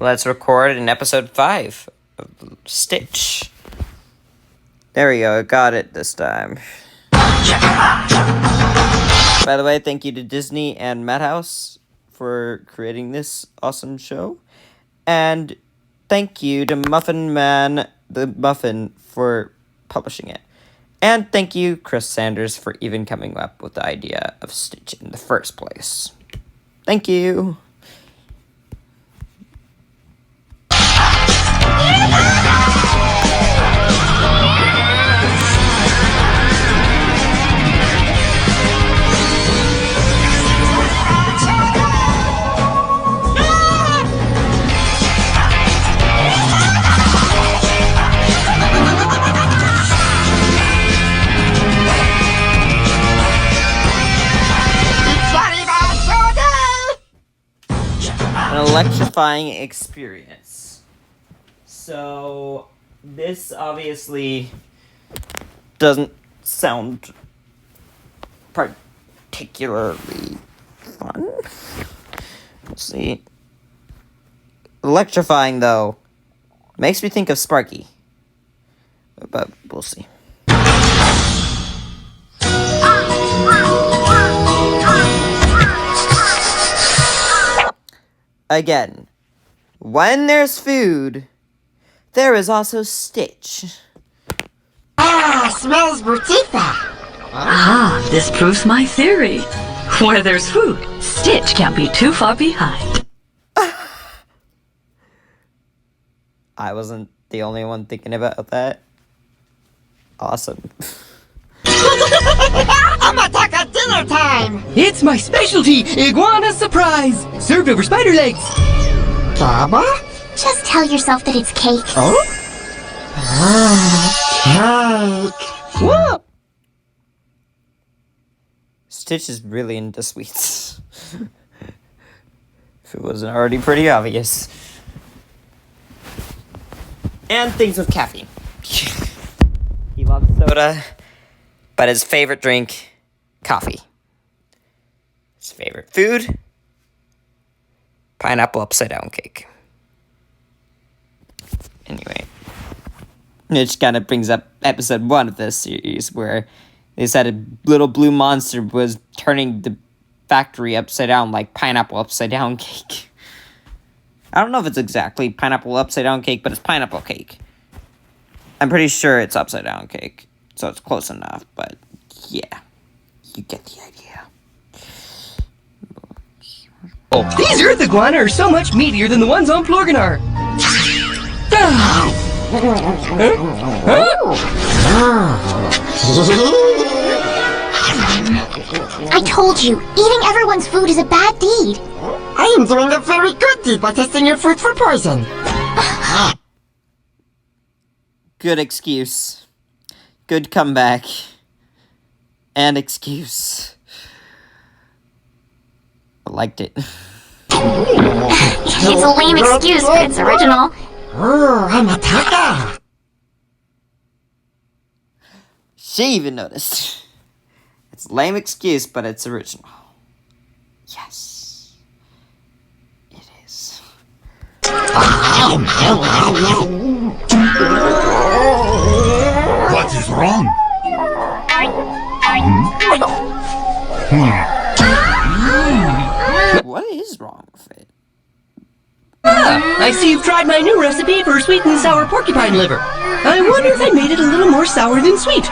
Let's record in episode 5 of Stitch. There we go, I got it this time. By the way, thank you to Disney and Madhouse for creating this awesome show. And thank you to Muffin Man the Muffin for publishing it. And thank you, Chris Sanders, for even coming up with the idea of Stitch in the first place. Thank you. Electrifying experience. So this obviously doesn't sound particularly fun. Let's see. Electrifying, though, makes me think of Sparky, but we'll see. Again, when there's food, there is also Stitch. Smells Bertitha. This proves my theory. Where there's food, Stitch can't be too far behind. I wasn't the only one thinking about that. Awesome. Amataka dinner time! It's my specialty, iguana surprise, served over spider legs. Baba? Just tell yourself that it's cake. Oh? Cake. Whoa! Stitch is really into sweets. If it wasn't already pretty obvious. And things with caffeine. He loves soda, but his favorite drink, coffee. His favorite food, pineapple upside down cake. Anyway, it kind of brings up episode 1 of this series where they said a little blue monster was turning the factory upside down like pineapple upside down cake. I don't know if it's exactly pineapple upside down cake, but it's pineapple cake. I'm pretty sure it's upside down cake, so it's close enough, but yeah, you get the idea. These Earth iguana are so much meatier than the ones on Plorganar. I told you, eating everyone's food is a bad deed. I am doing a very good deed by testing your food for poison. Good excuse. Good comeback. And excuse. I liked it. It's a lame excuse, but it's original. Amataka! She even noticed. It's a lame excuse, but it's original. Yes. It is. What is wrong? What is wrong with it? I see you've tried my new recipe for sweet and sour porcupine liver. I wonder if I made it a little more sour than sweet.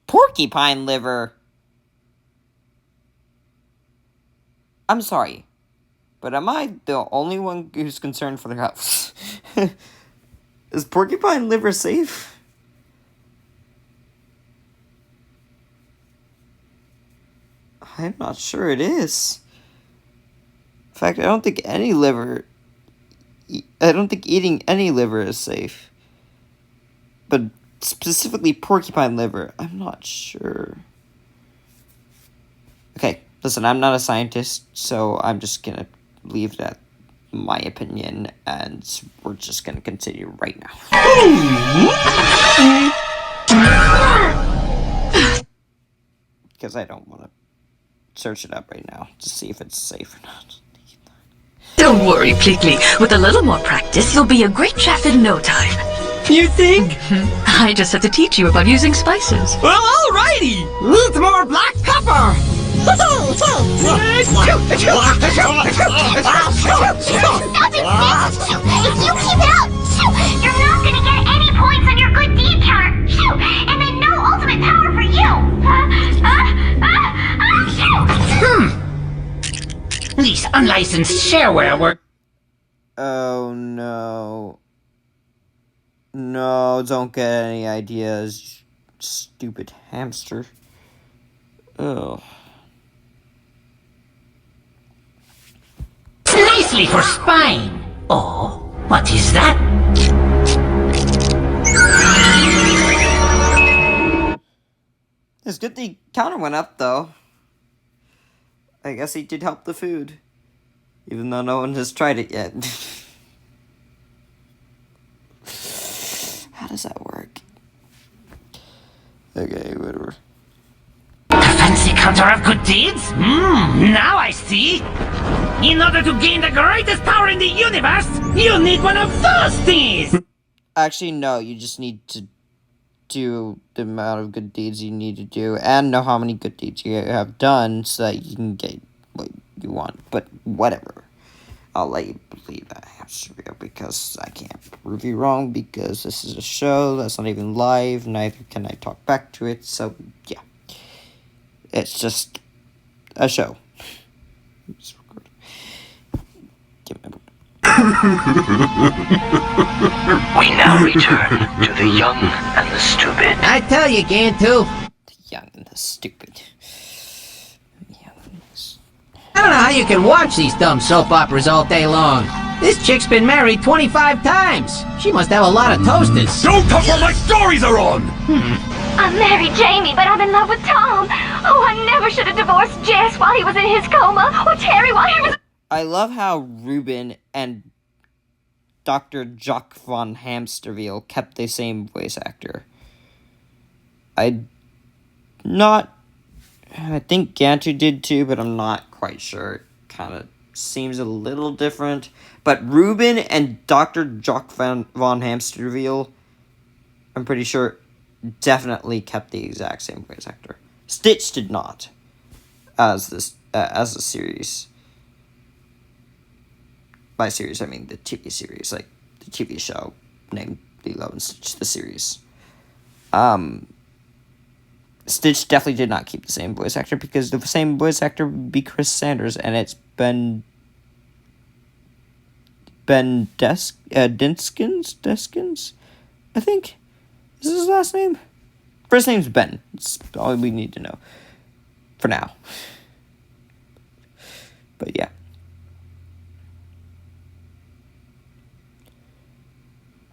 Porcupine liver. I'm sorry, but am I the only one who's concerned for the health? Is porcupine liver safe? I'm not sure it is. In fact, I don't think eating any liver is safe. But specifically porcupine liver, I'm not sure. Okay, listen, I'm not a scientist, so I'm just gonna leave that my opinion, and we're just gonna continue right now. Because I don't want to search it up right now to see if it's safe or not. Don't worry, Pleakley. With a little more practice, you'll be a great chef in no time. You think? I just have to teach you about using spices. Well, alrighty! Need more black pepper! Stop it, Stitch! If you keep it up, you're not gonna get any points on your good deed counter! And then no ultimate power for you! These unlicensed shareware work. Oh no. No, don't get any ideas, you stupid hamster. Ugh. Nicely for spine. Oh, what is that? It's good the counter went up, though. I guess he did help the food. Even though no one has tried it yet. How does that work? Okay, whatever. A fancy counter of good deeds? Now I see. In order to gain the greatest power in the universe, you need one of those things! Actually, no, you just need to do the amount of good deeds you need to do and know how many good deeds you have done so that you can get what you want. But whatever. I'll let you believe that hamster wheel because I can't prove you wrong because this is a show that's not even live, neither can I talk back to it, so yeah. It's just a show. It's recorded. Give me a We now return to the young and the stupid. I tell you, Gantu. The young and the stupid. I don't know how you can watch these dumb soap operas all day long. This chick's been married 25 times. She must have a lot of toasters. Don't touch what my stories are on! I'm married Jamie, but I'm in love with Tom. Oh, I never should have divorced Jess while he was in his coma, or Terry while he was... I love how Ruben and Dr. Jock von Hamsterville kept the same voice actor. I think Gantu did too, but I'm not quite sure. It kind of seems a little different. But Ruben and Dr. Jock von Hamsterville, I'm pretty sure, definitely kept the exact same voice actor. Stitch did not, as a series. By series, I mean the TV series, like the TV show named Lilo and Stitch, the series. Stitch definitely did not keep the same voice actor because the same voice actor would be Chris Sanders, and it's Ben Deskins, I think. Is his last name? First name's Ben. That's all we need to know for now. But yeah.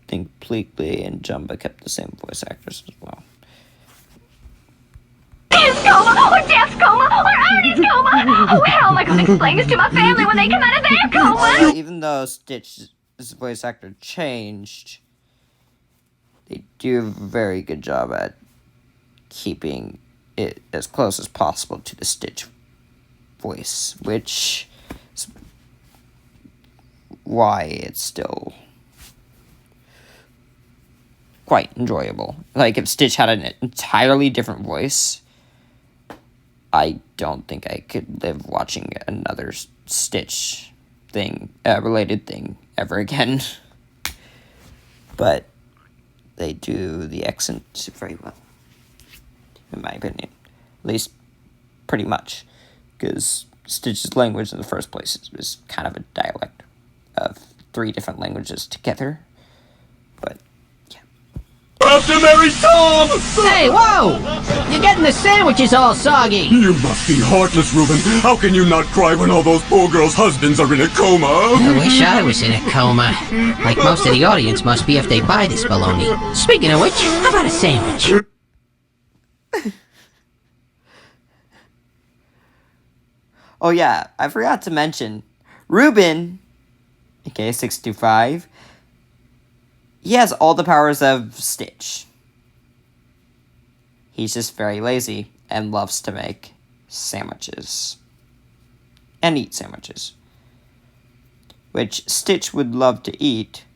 I think Pleakley and Jumba kept the same voice actors as well. His coma, or Jeff's coma, or Arnie's coma! Oh, how am I going to explain this to my family when they come out of their coma? Even though Stitch's voice actor changed, they do a very good job at keeping it as close as possible to the Stitch voice, which is why it's still quite enjoyable. Like, if Stitch had an entirely different voice, I don't think I could live watching another Stitch thing, related thing, ever again. But they do the accent very well, in my opinion. At least, pretty much. Because Stitch's language in the first place is kind of a dialect of 3 different languages together. But, yeah. I have to marry Tom! Hey, whoa! You're getting the sandwiches all soggy. You must be heartless, Reuben. How can you not cry when all those poor girls' husbands are in a coma? I wish I was in a coma. Like most of the audience must be if they buy this baloney. Speaking of which, how about a sandwich? Oh yeah, I forgot to mention, Ruben, aka 625, he has all the powers of Stitch. He's just very lazy and loves to make sandwiches. And eat sandwiches. which Stitch would love to eat.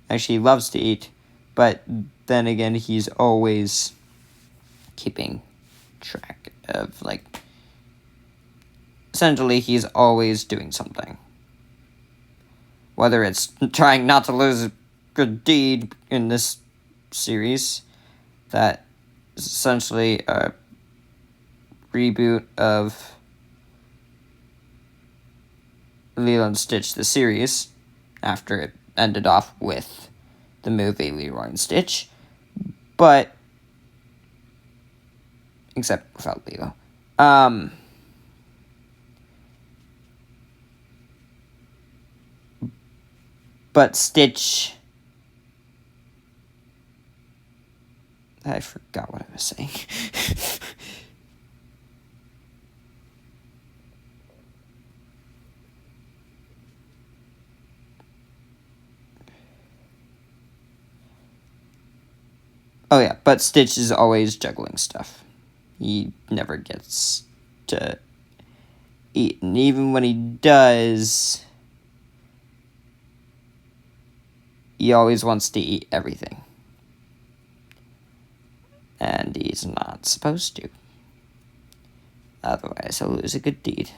Actually, he loves to eat, but then again, he's always keeping track of, like, essentially, he's always doing something. Whether it's trying not to lose a good deed in this series, that is essentially a reboot of Lilo and Stitch the series, after it ended off with the movie Leroy and Stitch, but except without Lilo. But Stitch, I forgot what I was saying. Oh yeah, but Stitch is always juggling stuff. He never gets to eat, and even when he does, he always wants to eat everything. And he's not supposed to. Otherwise, he'll lose a good deed.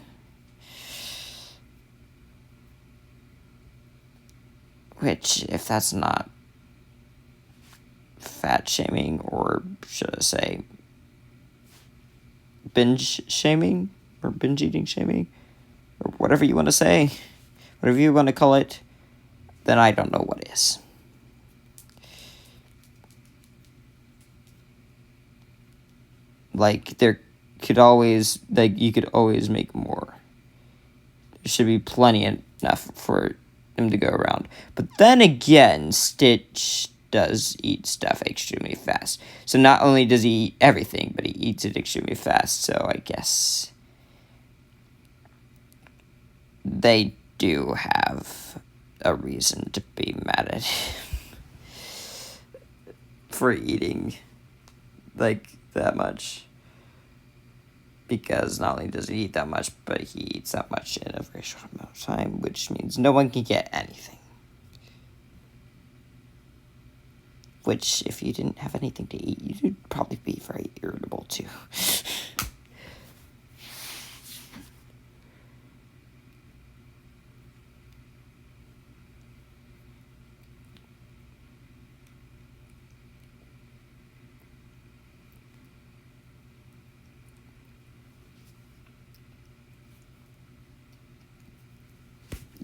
Which, if that's not fat shaming, or should I say binge shaming, or binge eating shaming, or whatever you want to say, whatever you want to call it, then I don't know what is. Like, there could always, like, you could always make more. There should be plenty enough for him to go around. But then again, Stitch does eat stuff extremely fast. So not only does he eat everything, but he eats it extremely fast. So I guess they do have a reason to be mad at him for eating, like, that much. Because not only does he eat that much, but he eats that much in a very short amount of time, which means no one can get anything. Which, if you didn't have anything to eat, you'd probably be very irritable, too.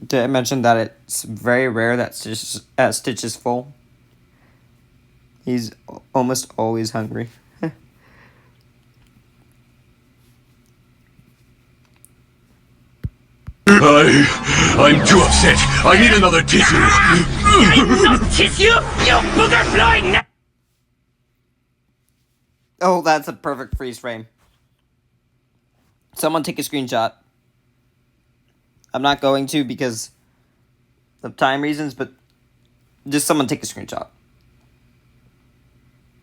Did I mention that it's very rare that Stitch is full? He's almost always hungry. I'm too upset. I need another tissue. No tissue? You booger blowing Oh, that's a perfect freeze frame. Someone take a screenshot. I'm not going to because of time reasons, but just someone take a screenshot.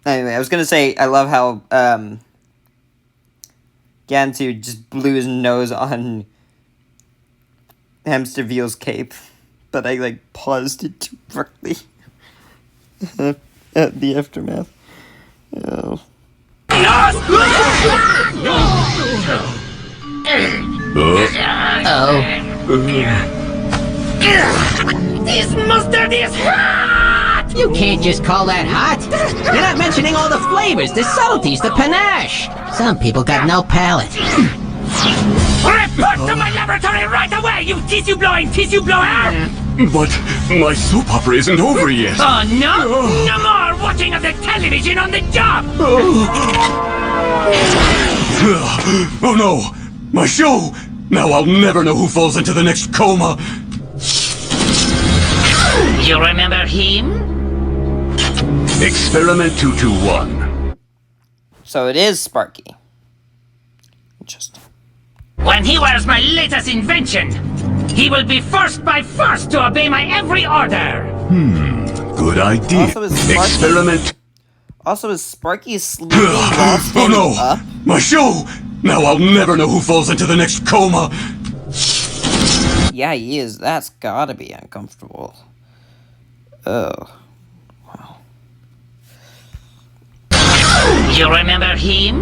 Anyway, I was going to say, I love how Gantu just blew his nose on Hamster Veal's cape, but I, like, paused it too quickly at the aftermath. Oh. This mustard is hot! You can't just call that hot. You're not mentioning all the flavors, the subtleties, the panache. Some people got no palate. Report to my laboratory right away, you tissue-blowing tissue blower! But my soap opera isn't over yet. Oh, no? No more watching of the television on the job! Oh no! My show! Now I'll never know who falls into the next coma. You remember him? Experiment 221. So it is Sparky. Interesting. When he wears my latest invention, he will be forced by force to obey my every order. Good idea. Also, is Sparky- Experiment. Also, is Sparky sleeping while Oh standing no! up? My show! Now I'll never know who falls into the next coma. Yeah, he is. That's gotta be uncomfortable. Oh. Wow. You remember him?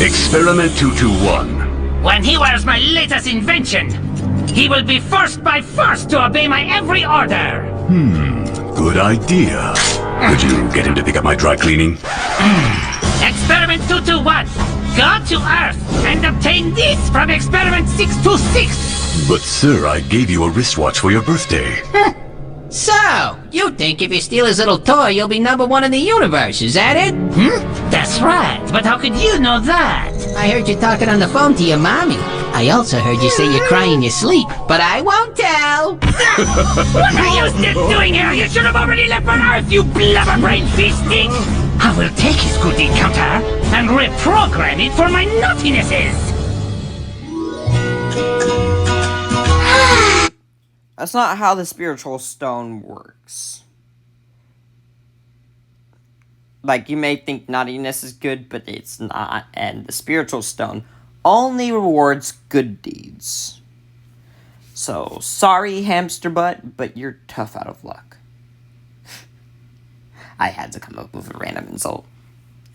Experiment 221. When he wears my latest invention, he will be forced by force to obey my every order. Good idea. Could you get him to pick up my dry cleaning? Experiment 221. Go to Earth and obtain this from Experiment 626. But sir, I gave you a wristwatch for your birthday. So, you think if you steal his little toy, you'll be #1 in the universe, is that it? That's right, but how could you know that? I heard you talking on the phone to your mommy. I also heard you say you cry in your sleep, but I won't tell. What are you still doing here? You should have already left on Earth, you blubber-brained feasting! I will take his good deed counter and reprogram it for my naughtinesses! That's not how the spiritual stone works. Like, you may think naughtiness is good, but it's not. And the spiritual stone only rewards good deeds. So, sorry, hamster butt, but you're tough out of luck. I had to come up with a random insult.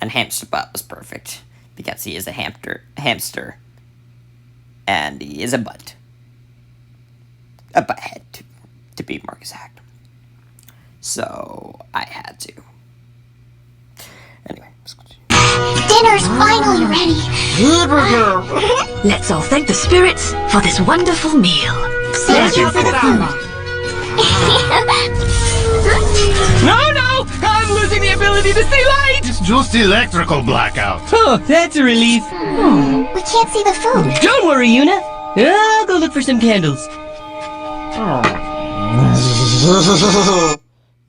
And hamster butt was perfect, because he is a hamster. And he is a butt. A butthead, to be more exact. So, I had to. Anyway, let's continue. Dinner's finally ready. Here we go. Let's all thank the spirits for this wonderful meal. Thank you for the food. No! I'm losing the ability to see light! It's just electrical blackout. Oh, that's a relief. We can't see the food. Don't worry, Yuna. I'll go look for some candles.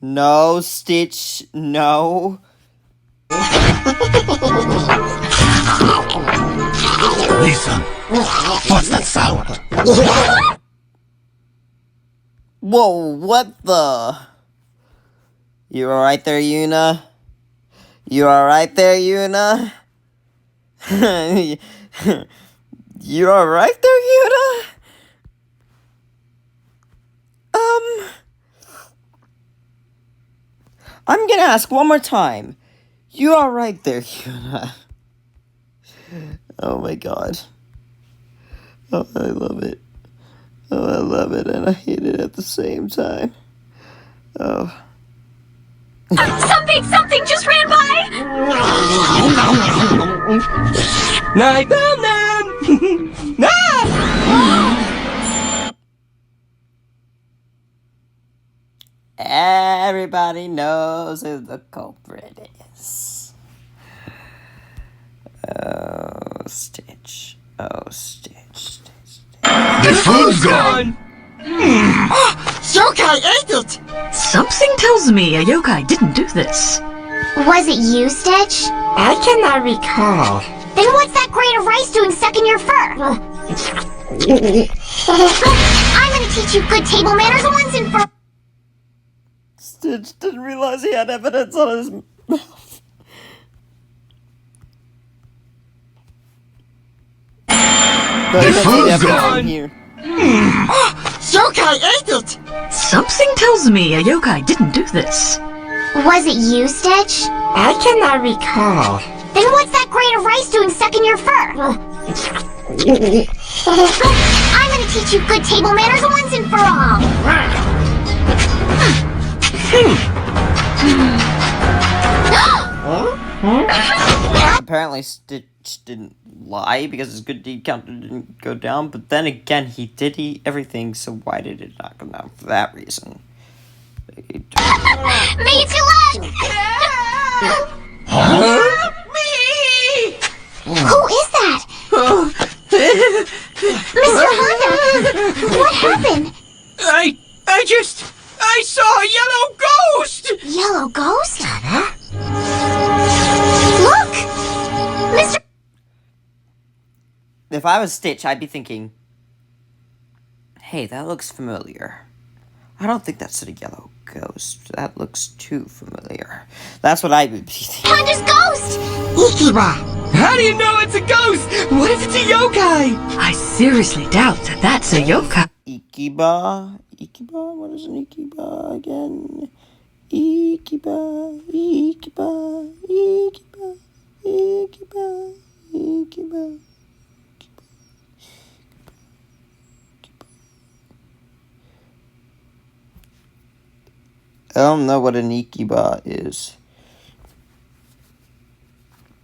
No, Stitch, no. Lisa, what's that sound? Whoa, what the? You alright there, Yuna? You alright there, Yuna? You alright there, Yuna? I'm gonna ask one more time. You alright there, Yuna? Oh my god. Oh, I love it. Oh, I love it and I hate it at the same time. Oh. Something just ran by! Night, Nom Nom! Everybody knows who the culprit is. Oh, Stitch. Oh, Stitch. The food's gone! Yokai ate it! Something tells me a yokai didn't do this. Was it you, Stitch? I cannot recall. Then what's that grain of rice doing stuck in your fur? I'm gonna teach you good table manners once and for... Stitch didn't realize he had evidence on his mouth. The food's gone! Here. Yokai ate it! Something tells me a yokai didn't do this. Was it you, Stitch? I cannot recall. Then what's that grain of rice doing stuck in your fur? I'm gonna teach you good table manners once and for all. Apparently Stitch didn't lie because his good deed counter didn't go down, but then again he did eat everything, so why did it not go down for that reason? Me too late! Me! Who is that? Mr. Honda! What happened? I saw a yellow ghost! Yellow ghost? Look! Mr. If I was Stitch, I'd be thinking, hey, that looks familiar. I don't think that's a yellow ghost. That looks too familiar. That's what I would be thinking. Honda's ghost! Ikiba! How do you know it's a ghost? What if it's a yokai? I seriously doubt that that's a yokai. Ikiba? Ikiba? What is an Ikiba again? Ikiba, Ikiba, Ikiba, Ikiba, Ikiba. I don't know what an Ikiba is.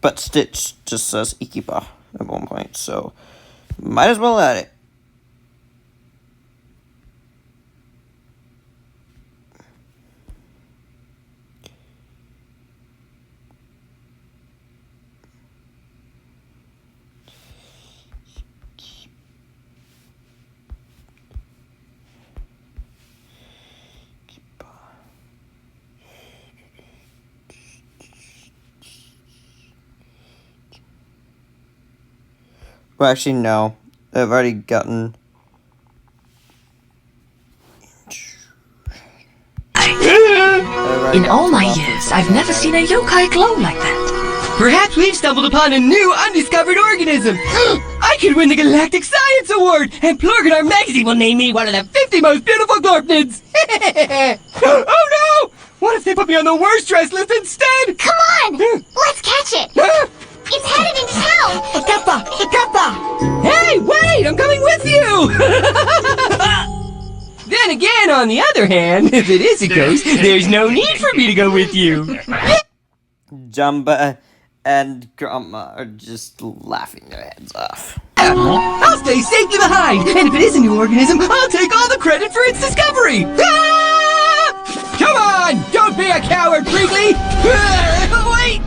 But Stitch just says Ikiba at one point, so might as well add it. Well, actually, no. I've already gotten... In all my years, I've never seen a yokai glow like that. Perhaps we've stumbled upon a new undiscovered organism. I could win the Galactic Science Award, and Plurganar Magazine will name me one of the 50 most beautiful Glorpnids. Oh no! What if they put me on the worst dress list instead? Come on! Let's catch it! It's headed into town! Ikapa! Ikapa! Hey, wait! I'm coming with you! Then again, on the other hand, if it is a ghost, there's no need for me to go with you. Jumba and Grandma are just laughing their heads off. I'll stay safely behind, and if it is a new organism, I'll take all the credit for its discovery. Ah! Come on! Don't be a coward, Prickly! Wait!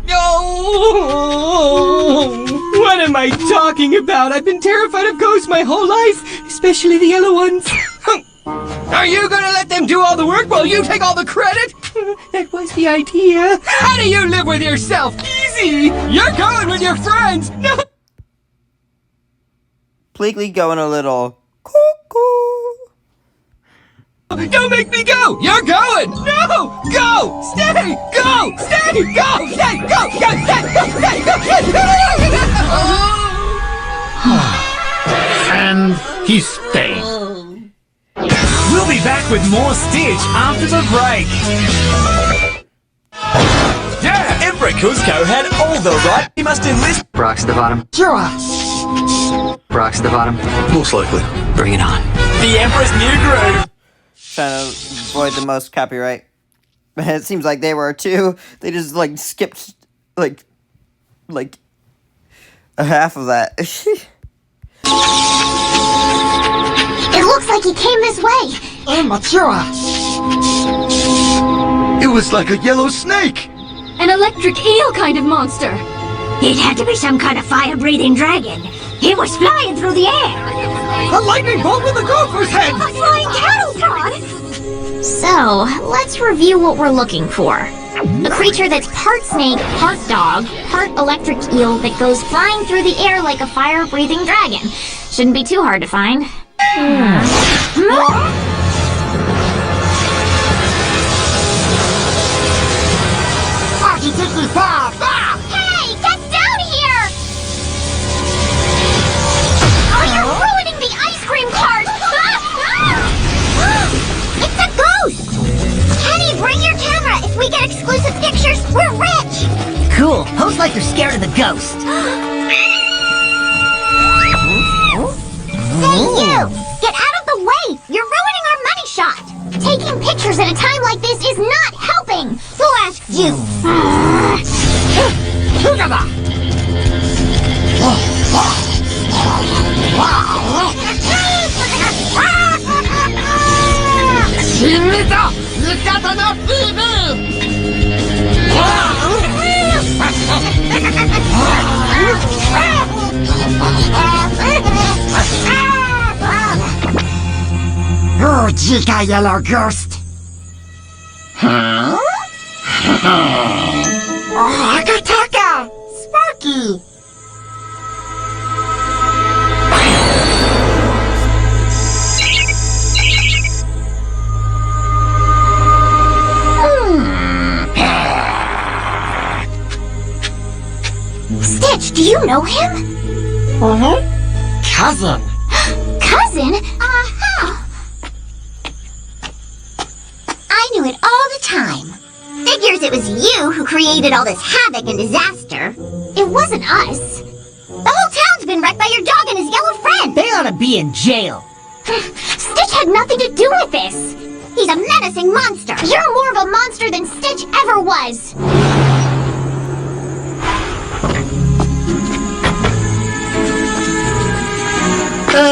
No! What am I talking about? I've been terrified of ghosts my whole life, especially the yellow ones. Are you gonna let them do all the work while you take all the credit? That was the idea. How do you live with yourself? Easy! You're going with your friends! No! Pleakley going a little cuckoo. Don't make me go! You're going! No! Go! Stay! Go! Stay! Go! Stay! Go! Go! Stay! Go! Stay! Go! And he's staying. We'll be back with more Stitch after the break. Yeah! Emperor Kuzco had all the right. He must enlist. Brock's the bottom. Sure. Brock's the bottom. Most likely. Bring it on. The Emperor's new groove. Trying to avoid the most copyright. It seems like they were too. They just like skipped like a half of that. It looks like he came this way. Immature. It was like a yellow snake. An electric eel kind of monster. It had to be some kind of fire-breathing dragon. It was flying through the air. A lightning bolt with a gopher's head! A flying cattle prod! So, let's review what we're looking for. A creature that's part snake, part dog, part electric eel that goes flying through the air like a fire-breathing dragon. Shouldn't be too hard to find. Hey, get down here! Oh, you're ruining the ice cream cart! It's a ghost! Kenny, bring your camera! If we get exclusive pictures, we're rich! Cool. Pose like you're scared of the ghost. Hey, you! Get out of the way! You're ruining our money shot! Taking pictures at a time like this is not helping! Who asked you? Oh, Jika Yellow Ghost. Huh? Oh, Akataka! Sparky! Stitch! Cousin. Cousin? Uh-huh. I knew it all the time. Figures it was you who created all this havoc and disaster. It wasn't us. The whole town's been wrecked by your dog and his yellow friend. They ought to be in jail. Stitch had nothing to do with this. He's a menacing monster. You're more of a monster than Stitch ever was.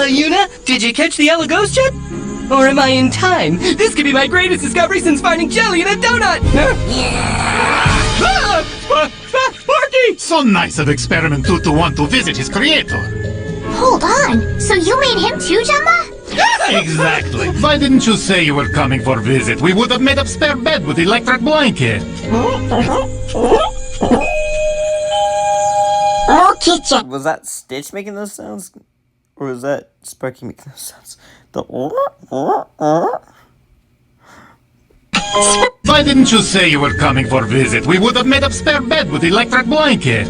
Yuna, did you catch the yellow ghost yet? Or am I in time? This could be my greatest discovery since finding jelly in a donut! Sparky! So nice of Experiment 2 to want to visit his creator. Hold on. So you made him too, Jumba? Exactly. Why didn't you say you were coming for a visit? We would have made up spare bed with electric blanket. More kitchen. Was that Stitch making those sounds? Or was that Sparky making those sounds? The Why didn't you say you were coming for a visit? We would have made up spare bed with electric blanket.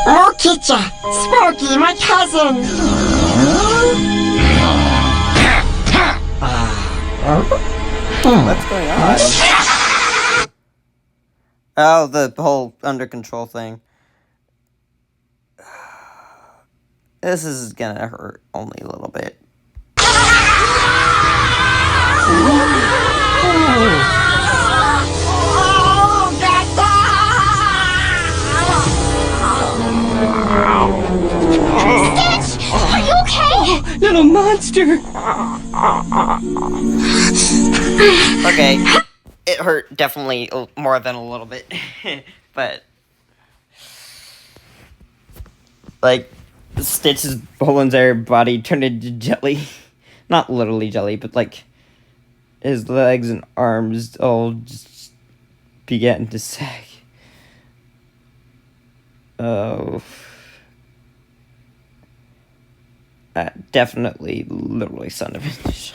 More kitchen. Sparky, my cousin. What's going on? Oh, the whole under control thing. This is gonna hurt only a little bit. Stitch! Are you okay? Little monster! Okay, it hurt definitely more than a little bit, but like Stitch's whole entire body turned into jelly. Not literally jelly, but like his legs and arms all just began to sag. Oh. Definitely, literally son of a bitch.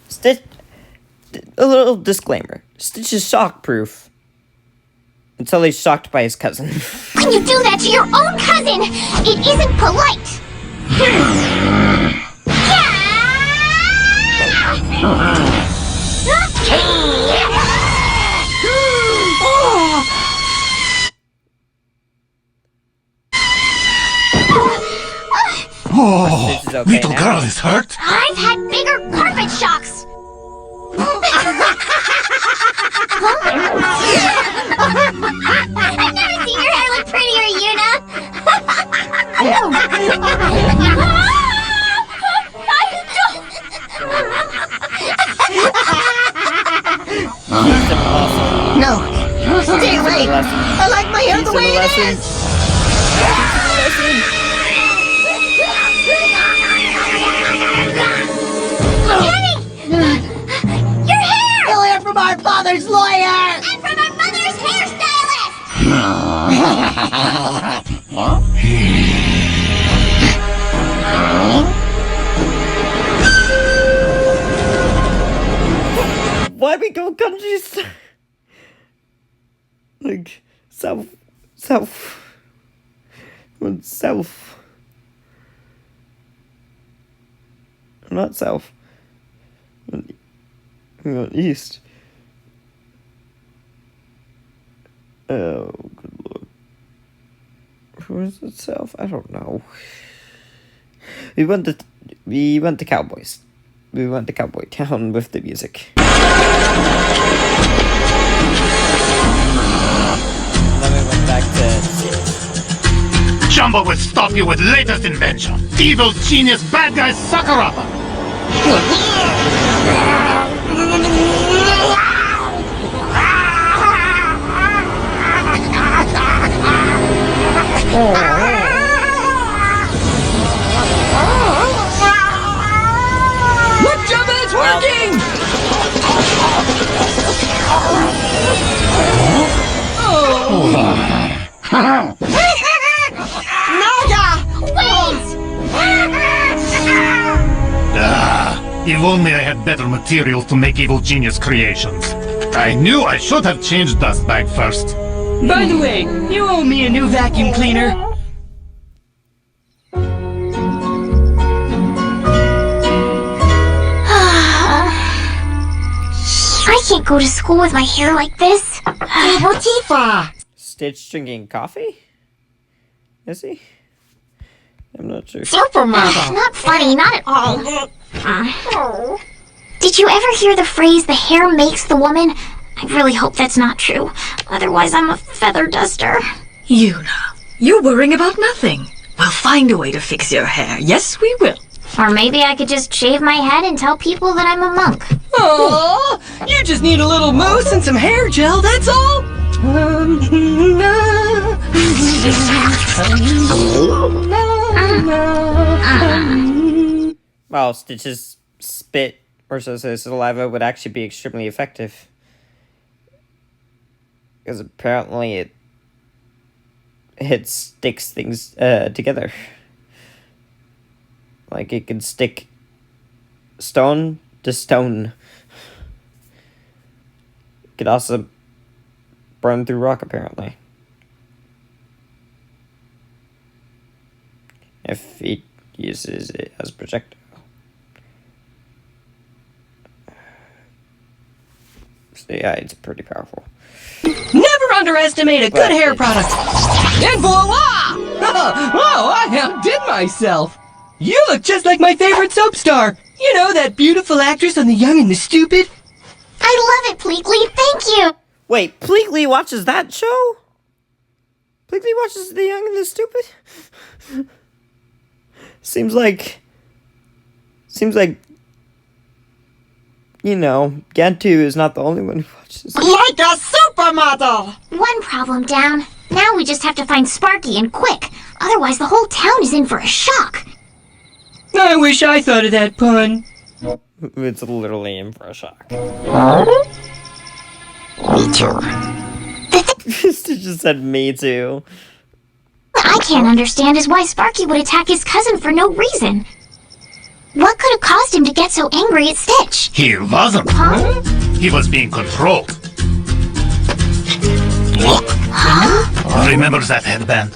Stitch, a little disclaimer. Stitch is shock-proof. Until he's shocked by his cousin. When you do that to your own cousin, it isn't polite. Oh, Stitch is okay little now. girl is hurt. I've had bigger carpet shocks. I've never seen your hair look prettier, Yuna. No. Stay away. I like my hair the way it is. Your hair! You'll hear from our father's lawyer. And from our mother's hairstylist! Why we go countries? Like, south. Went south. Not south. We went east. Oh, good lord. Where's it south? I don't know. We went to Cowboys. We went to Cowboy Town with the music. Then we went back to Jumbo will stop you with latest invention. Evil genius bad guy Sakuraba. Look, Jumba, it's working! Naga! Wait! You If only I had better materials to make evil genius creations. I knew I should have changed Dustbag first. By the way, you owe me a new vacuum cleaner. I can't go to school with my hair like this. Tifa! Stitch drinking coffee? Is he? I'm not sure. Supermodel! Not funny, not at all. Did you ever hear the phrase, the hair makes the woman? I really hope that's not true. Otherwise, I'm a feather duster. Yuna, you're worrying about nothing. We'll find a way to fix your hair. Yes, we will. Or maybe I could just shave my head and tell people that I'm a monk. Oh, you just need a little mousse and some hair gel, that's all. Well, Stitch's spit or so says saliva would actually be extremely effective. Because apparently it sticks things together. Like it could stick stone to stone. It could also burn through rock, apparently. If he uses it as a projectile. So yeah, it's pretty powerful. Never underestimate a good hair product. And voila! Whoa, I outdid myself. You look just like my favorite soap star. You know, that beautiful actress on The Young and the Stupid? I love it, Pleakley. Thank you. Wait, Pleakley watches that show? Pleakley watches The Young and the Stupid? Seems like, you know, Gantu is not the only one who watches. Like a supermodel! One problem down. Now we just have to find Sparky and quick. Otherwise, the whole town is in for a shock. I wish I thought of that pun. It's literally in for a shock. Me too. Stitch just said me too. What I can't understand is why Sparky would attack his cousin for no reason. What could have caused him to get so angry at Stitch? He wasn't. Huh? He was being controlled. Look. Remember that headband?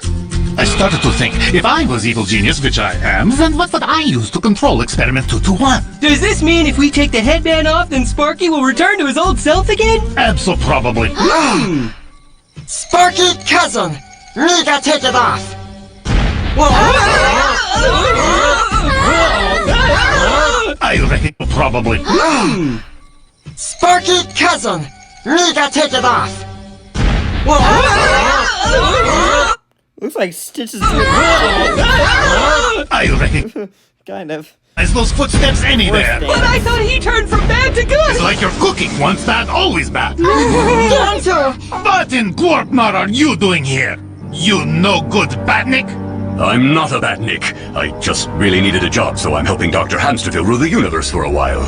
I started to think, if I was evil genius, which I am, then what would I use to control Experiment 221? Does this mean if we take the headband off, then Sparky will return to his old self again? Abso-probably. Sparky cousin! Me gotta take it off! I reckon probably. Sparky cousin! Me gotta take it off! Looks like Stitch is I reckon. kind of. There's those footsteps anywhere. But I thought he turned from bad to good! It's like you're cooking. Once bad, always bad. Gantu! What in Gorkmar are you doing here? You no good Batnik? I'm not a Batnik. I just really needed a job, so I'm helping Dr. Hamsterville rule the universe for a while.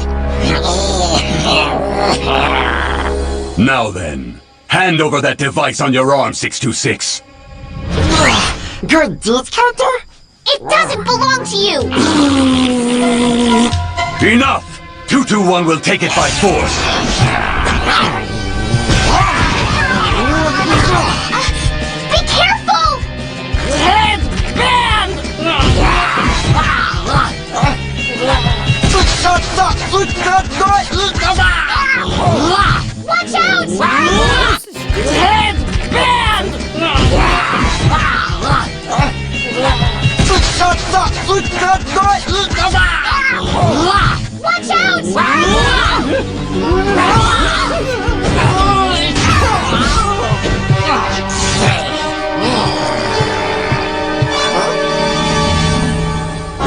Now then, hand over that device on your arm, 626. Good deeds counter? It doesn't belong to you! Enough! 221 will take it by force. Be careful! Headband! Watch out! Headband! Watch out!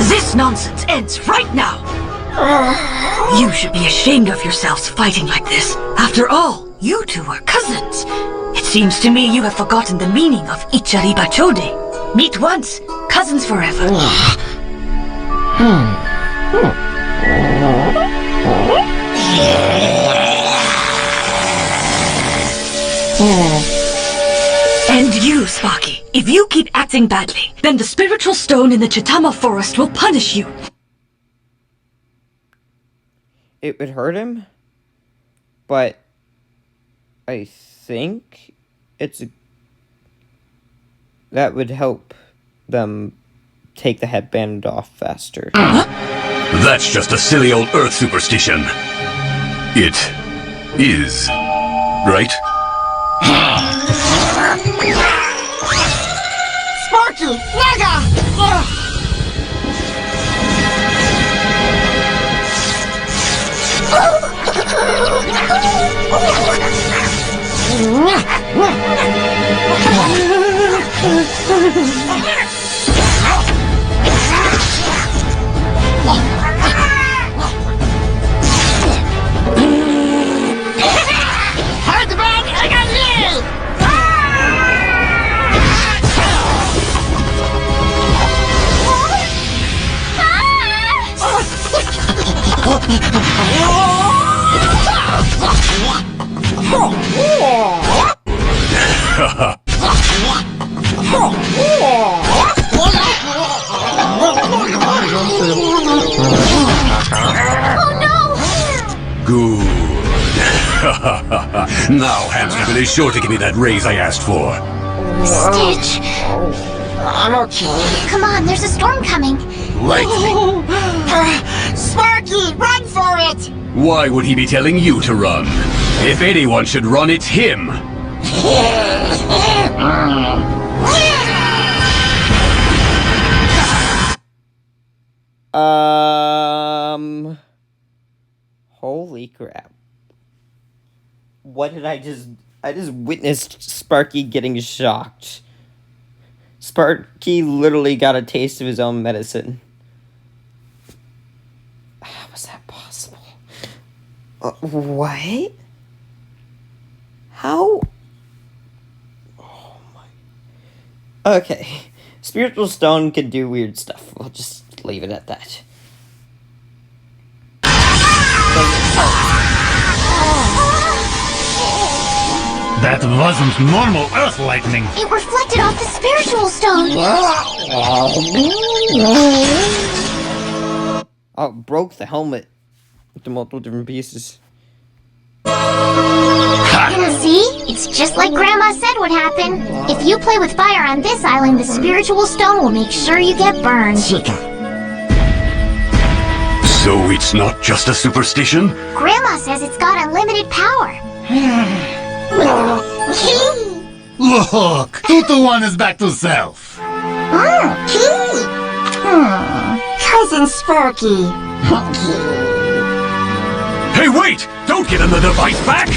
This nonsense ends right now. You should be ashamed of yourselves fighting like this. After all, you two are cousins. It seems to me you have forgotten the meaning of Ichari Bachode. Meet once, cousins forever. And you, Sparky, if you keep acting badly, then the spiritual stone in the Chitama forest will punish you. it would hurt him, but I think that would help them take the headband off faster. That's just a silly old Earth superstition. It is, right? Sparky! Mega! Hard the bag, I got you! Good. Now Hamsterville is sure to give me that raise I asked for. Stitch! I'm okay. Come on, there's a storm coming. Lightning. Sparky, run for it! Why would he be telling you to run? If anyone should run, it's him. Holy crap. What did I just witnessed Sparky getting shocked. Sparky literally got a taste of his own medicine. How was that possible? What? How? Oh my. Okay. Spiritual Stone can do weird stuff. We'll just leave it at that. That wasn't normal Earth lightning. It reflected off the spiritual stone. Oh, it broke the helmet into multiple different pieces. See? It's just like Grandma said would happen. If you play with fire on this island, the spiritual stone will make sure you get burned. So it's not just a superstition? Grandma says it's got unlimited power. Look, 2-1 is back to self. Cousin Sparky. Hey, wait! Don't give him the device back!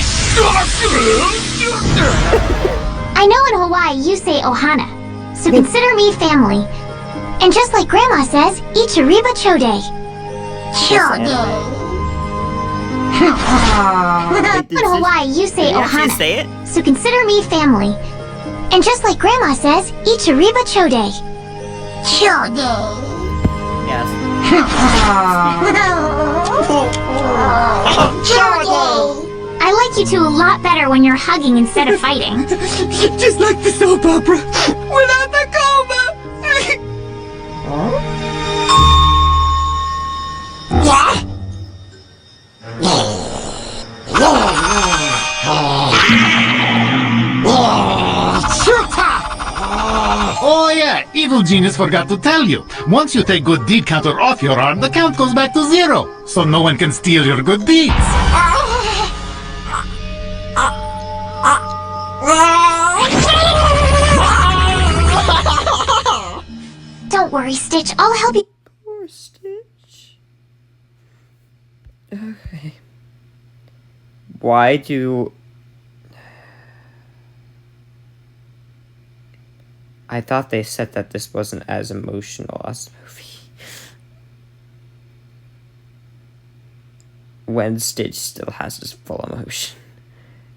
I know in Hawaii you say ohana, so consider me family. And just like Grandma says, Ichiriba Chode. In Hawaii you say ohana, say it? so consider me family. And just like Grandma says, Ichiriba Chode. Yes. I like you two a lot better when you're hugging instead of fighting. Just like the soap opera, without the coma. Oh yeah, Evil Genius forgot to tell you. Once you take good deed counter off your arm, the count goes back to 0. So no one can steal your good deeds. Don't worry, Stitch. I'll help you. Poor Stitch. Okay. Why do... I thought they said that this wasn't as emotional as the movie. When Stitch still has his full emotion.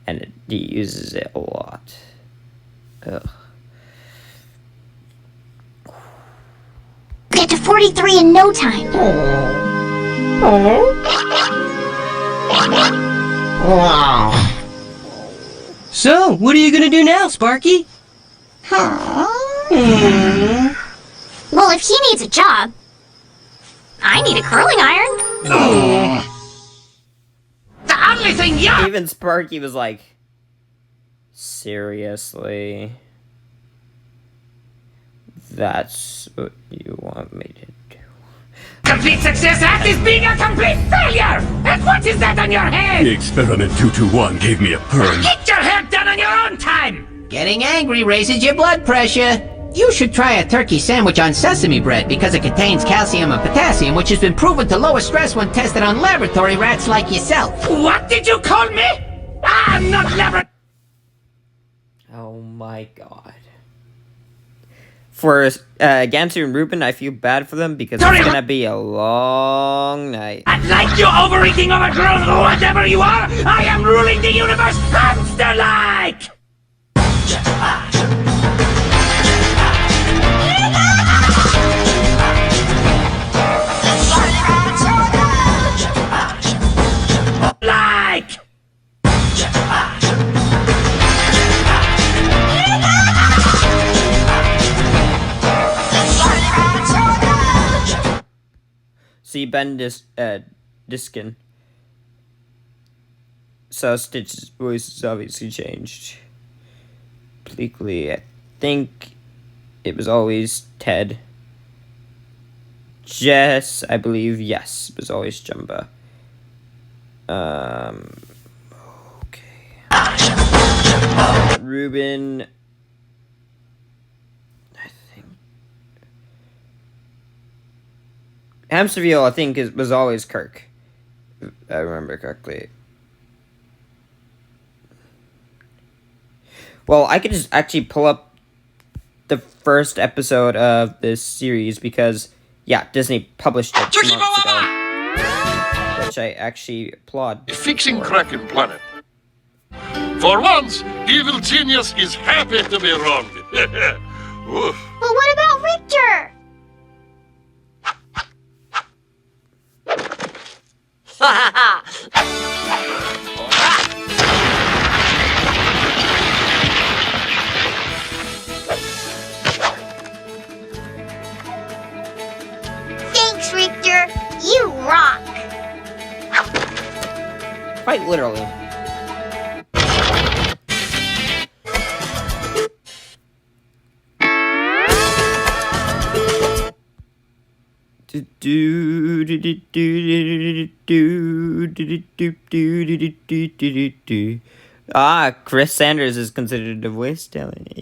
And he uses it a lot. Ugh. Get to 43 in no time. So, what are you gonna do now, Sparky? Well, if he needs a job, I need a curling iron. only thing you... Even Sparky was like, seriously? That's what you want me to do? Complete success at is being a complete failure! And what is that on your head? Experiment 221 gave me a perm. Get your hair done on your own time! Getting angry raises your blood pressure. You should try a turkey sandwich on sesame bread because it contains calcium and potassium, which has been proven to lower stress when tested on laboratory rats like yourself. What did you call me? I'm not labor... Oh my god. For Gantu and Ruben, I feel bad for them because it's gonna be a long night. I'd like you overeating, overgrown, whatever you are! I am ruling the universe hamster-like! Like! See, Ben Diskin. So Stitch's voice has obviously changed. Bleakly, I think it was always Ted. Jess, I believe, yes, it was always Jumba. Okay. Ruben, I think. Hamsterville, I think, was always Kirk. If I remember correctly. Well, I could just actually pull up the first episode of this series because, yeah, Disney published it months ago. Which I actually applaud. Fixing Kraken Planet. For once, evil genius is happy to be wrong. But what about Richter? Thanks, Richter. You rock. Quite literally. Ah, Chris Sanders is considered a voice talent.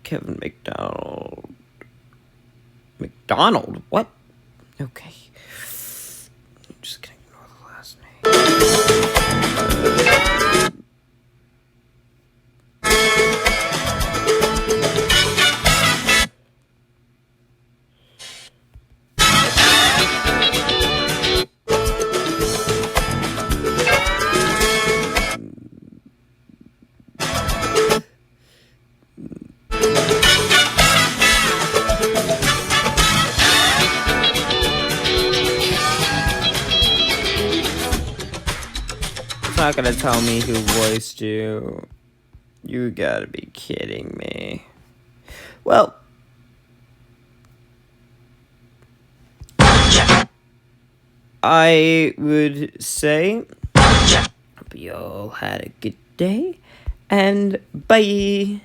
Kevin McDonald. McDonald? What? Okay. I'm just gonna ignore the last name. Not gonna tell me who voiced you. You gotta be kidding me. Well, I would say hope you all had a good day, and bye.